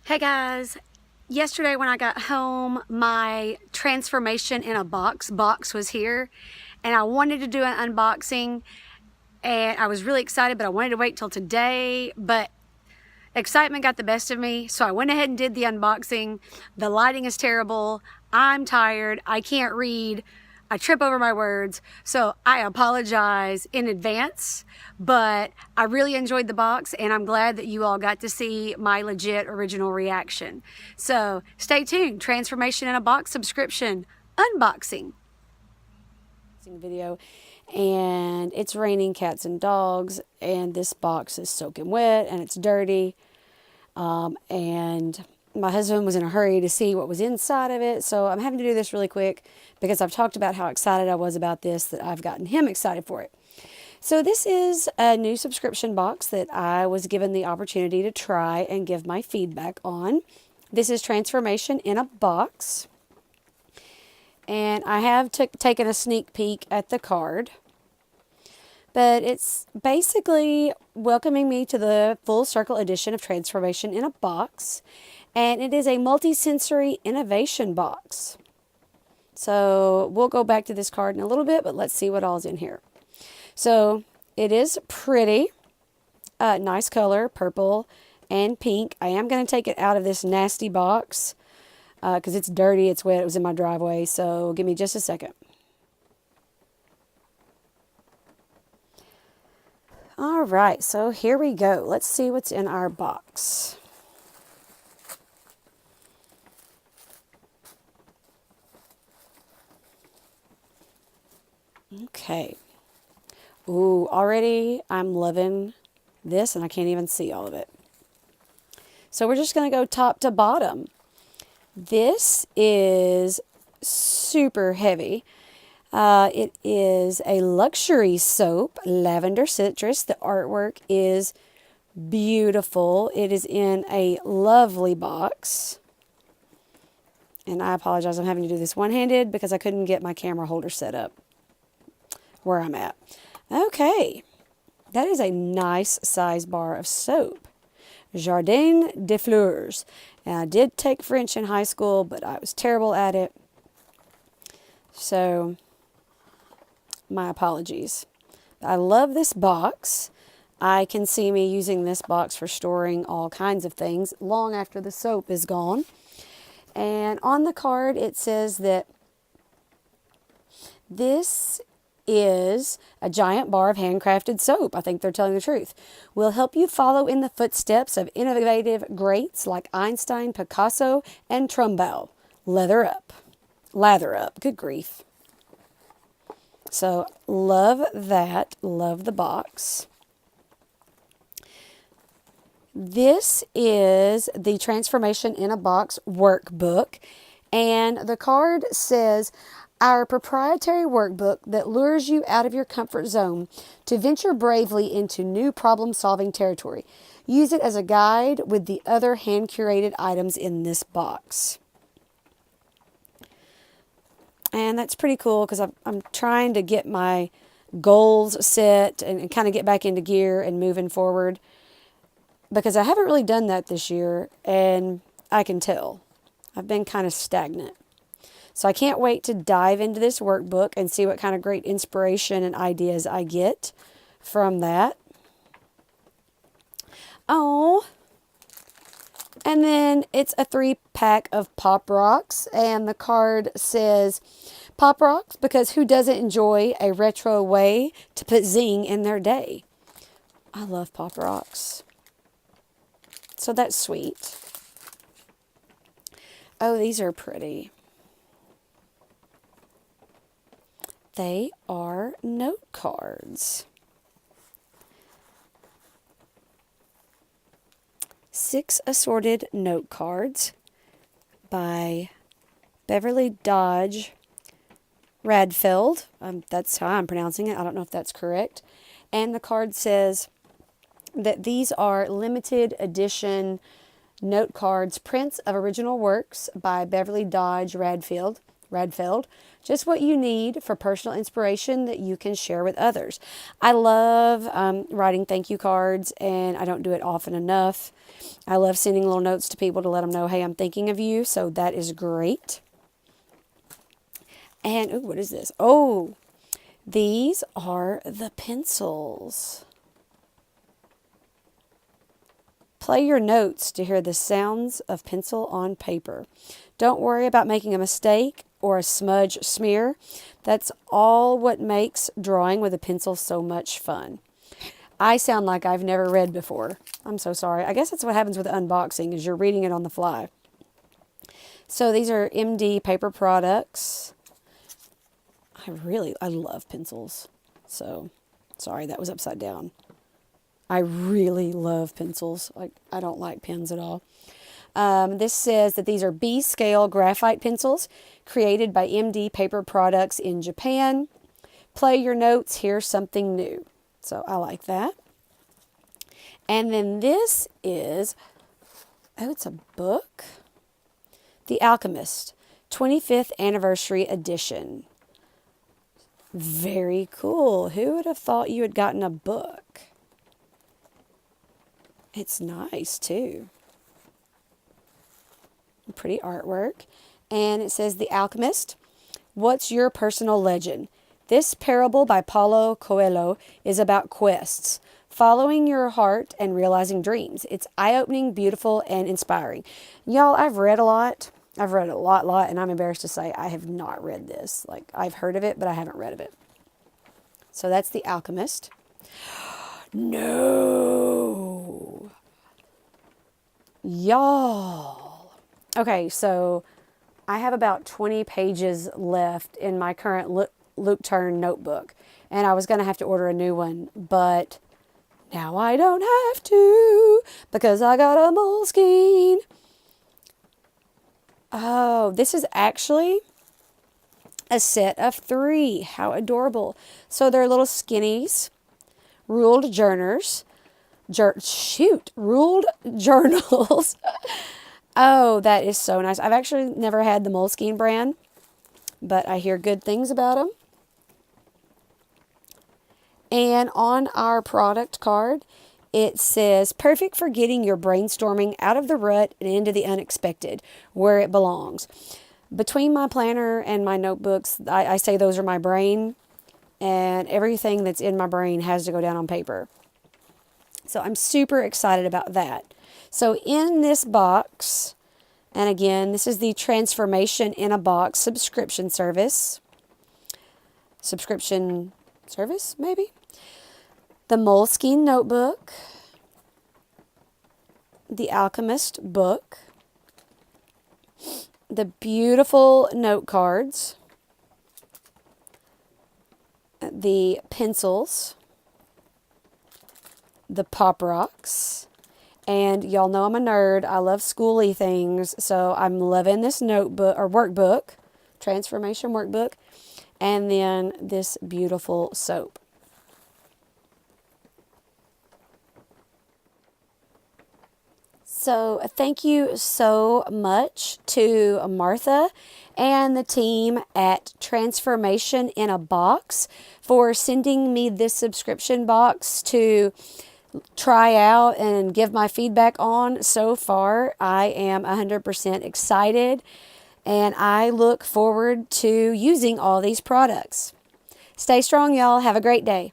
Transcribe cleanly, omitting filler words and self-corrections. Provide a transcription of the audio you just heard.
Hey guys, yesterday when I got home, my transformation in a box was here, and I wanted to do an unboxing, and I was really excited, but I wanted to wait till today, but excitement got the best of me, so I went ahead and did the unboxing. The lighting is terrible. I'm tired. I can't read. I trip over my words, so I apologize in advance, but I really enjoyed the box, and I'm glad that you all got to see my legit original reaction. So stay tuned. Transformation in a Box subscription unboxing video. And it's raining cats and dogs, and this box is soaking wet and it's dirty. And my husband was in a hurry to see what was inside of it, so I'm having to do this really quick because I've talked about how excited I was about this, that I've gotten him excited for it. So this is a new subscription box that I was given the opportunity to try and give my feedback on. This is Transformation in a Box. And I have taken a sneak peek at the card. But it's basically welcoming me to the full circle edition of Transformation in a Box. And it is a multi-sensory innovation box. So we'll go back to this card in a little bit, but let's see what all's in here. So it is pretty. Nice color, purple and pink. I am going to take it out of this nasty box because it's dirty, it's wet, it was in my driveway. So give me just a second. All right, so here we go. Let's see what's in our box. Okay. Ooh, already I'm loving this, and I can't even see all of it. So we're just going to go top to bottom. This is super heavy. It is a luxury soap, lavender citrus. The artwork is beautiful. It is in a lovely box. And I apologize, I'm having to do this one-handed because I couldn't get my camera holder set up where I'm at. Okay, that is a nice size bar of soap. Jardin des Fleurs. And I did take French in high school, but I was terrible at it. So my apologies. I love this box. I can see me using this box for storing all kinds of things long after the soap is gone. And on the card it says that this is a giant bar of handcrafted soap. I think they're telling the truth. Will help you follow in the footsteps of innovative greats like Einstein, Picasso, and Trumbull. Lather up. Good grief. So, love that. Love the box. This is the Transformation in a Box workbook. And the card says, our proprietary workbook that lures you out of your comfort zone to venture bravely into new problem-solving territory. Use it as a guide with the other hand-curated items in this box. And that's pretty cool because I'm trying to get my goals set and kind of get back into gear and moving forward, because I haven't really done that this year, and I can tell. I've been kind of stagnant. So I can't wait to dive into this workbook and see what kind of great inspiration and ideas I get from that. Oh, and then it's a 3-pack of Pop Rocks, and the card says Pop Rocks because who doesn't enjoy a retro way to put zing in their day? I love Pop Rocks. So that's sweet. Oh, these are pretty. They are note cards. 6 assorted note cards by Beverly Dodge Radfeld. That's how I'm pronouncing it. I don't know if that's correct. And the card says that these are limited edition note cards, prints of original works by Beverly Dodge Radfeld. Radfeld. Just what you need for personal inspiration that you can share with others. I love writing thank you cards, and I don't do it often enough. I love sending little notes to people to let them know, hey, I'm thinking of you. So that is great. And, ooh, what is this? Oh, these are the pencils. Play your notes to hear the sounds of pencil on paper. Don't worry about making a mistake or a smudge smear. That's all what makes drawing with a pencil so much fun. I sound like I've never read before. I'm so sorry. I guess that's what happens with unboxing, is you're reading it on the fly. So these are MD paper products. I love pencils. So, sorry, that was upside down. I really love pencils. Like, I don't like pens at all. This says that these are B-scale graphite pencils created by MD Paper Products in Japan. Play your notes, hear something new. So I like that. And then this is, oh, it's a book. The Alchemist, 25th Anniversary Edition. Very cool. Who would have thought you had gotten a book? It's nice, too. Pretty artwork. And it says, The Alchemist, what's your personal legend? This parable by Paulo Coelho is about quests, following your heart and realizing dreams. It's eye-opening, beautiful, and inspiring. Y'all, I've read a lot. I've read a lot, and I'm embarrassed to say I have not read this. Like, I've heard of it, but I haven't read of it. So that's The Alchemist. No. Y'all. Okay, so I have about 20 pages left in my current Luke Turn notebook. And I was going to have to order a new one, but now I don't have to because I got a Moleskine. Oh, this is actually a set of 3. How adorable. So they're little skinnies, ruled journals. Ruled journals. Oh, that is so nice. I've actually never had the Moleskine brand, but I hear good things about them. And on our product card, it says, perfect for getting your brainstorming out of the rut and into the unexpected, where it belongs. Between my planner and my notebooks, I say those are my brain, and everything that's in my brain has to go down on paper. So I'm super excited about that. So in this box, and again, this is the Transformation in a Box subscription service. Subscription service, maybe? The Moleskine notebook. The Alchemist book. The beautiful note cards. The pencils. The Pop Rocks. And y'all know I'm a nerd. I love schooly things. So I'm loving this notebook or workbook. Transformation workbook. And then this beautiful soap. So thank you so much to Martha and the team at Transformation in a Box for sending me this subscription box to try out and give my feedback on. So far, I am 100% excited, and I look forward to using all these products. Stay strong, y'all. Have a great day.